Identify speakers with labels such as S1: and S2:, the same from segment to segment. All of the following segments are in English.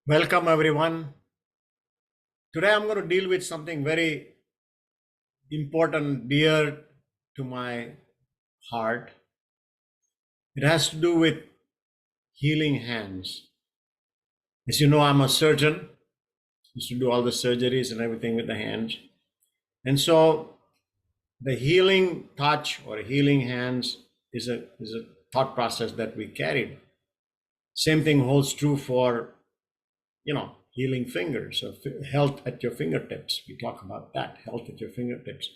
S1: Welcome, everyone. Today, I'm going to deal with something very important, dear to my heart. It has to do with healing hands. As you know, I'm a surgeon, used to do all the surgeries and everything with the hands. And so, the healing touch or healing hands is a thought process that we carried. Same thing holds true for healing fingers or health at your fingertips. We talk about that, health at your fingertips.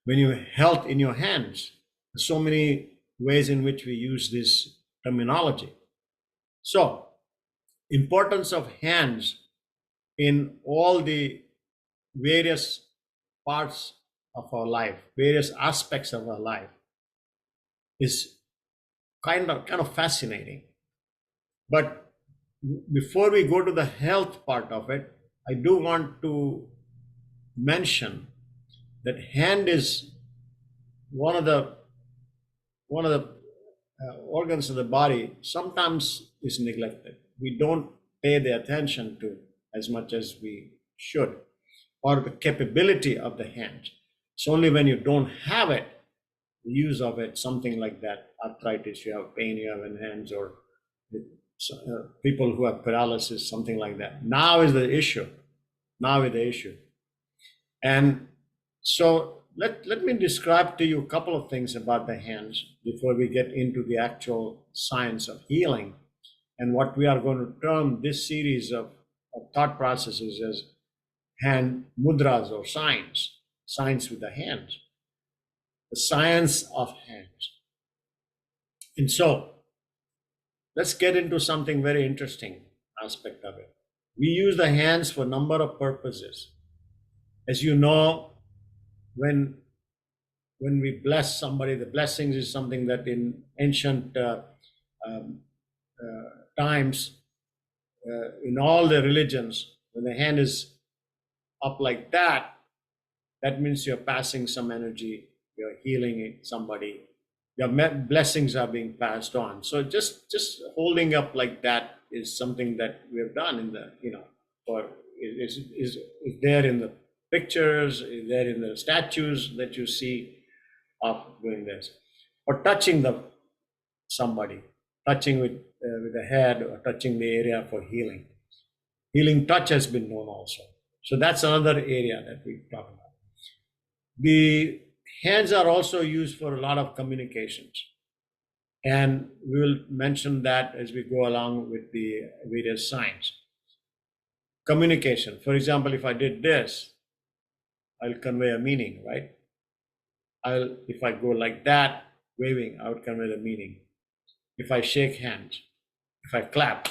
S1: When you health in your hands, there's so many ways in which we use this terminology. So, importance of hands in all the various parts of our life, various aspects of our life, is kind of fascinating. But before we go to the health part of it, I do want to mention that hand is one of the organs of the body sometimes is neglected. We don't pay the attention to as much as we should, or the capability of the hand. It's only when you don't have it, the use of it, something like that, arthritis, you have pain you have in hands, or people who have paralysis, something like that. Now is the issue. Now is the issue. And so let me describe to you a couple of things about the hands before we get into the actual science of healing and what we are going to term this series of thought processes as hand mudras or science with the hands, the science of hands. And so let's get into something very interesting aspect of it. We use the hands for a number of purposes. As you know, when we bless somebody, the blessings is something that in ancient um, times, in all the religions, when the hand is up like that, that means you're passing some energy, you're healing somebody, your blessings are being passed on. So just holding up like that is something that we have done in the for is there in the pictures, is there in the statues that you see of doing this, or touching somebody, touching with the head or touching the area for healing. Healing touch has been known also. So that's another area that we talk about. The hands are also used for a lot of communications. And we will mention that as we go along with the various signs. Communication. For example, if I did this, I'll convey a meaning, right? If I go like that, waving, I would convey the meaning. If I shake hands, if I clap,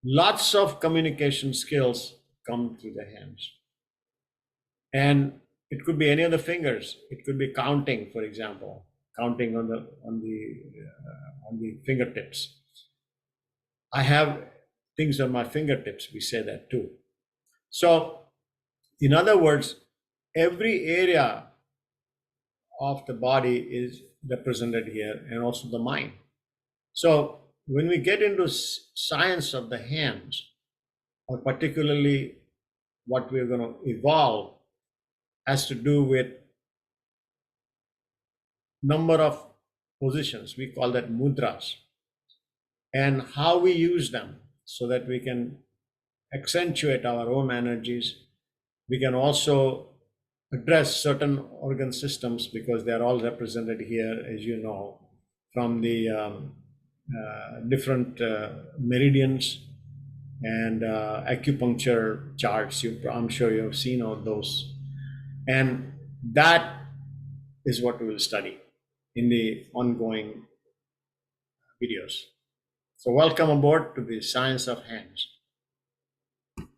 S1: lots of communication skills come through the hands. And it could be any of the fingers. It could be counting, for example, counting on the fingertips. I have things on my fingertips. We say that too. So, in other words, every area of the body is represented here, and also the mind. So, when we get into science of the hands, or particularly what we're going to evolve, has to do with number of positions. We call that mudras, and how we use them so that we can accentuate our own energies. We can also address certain organ systems because they are all represented here, as you know, from the different meridians and acupuncture charts. I'm sure you have seen all those. And that is what we will study in the ongoing videos. So welcome aboard to the Science of Hands.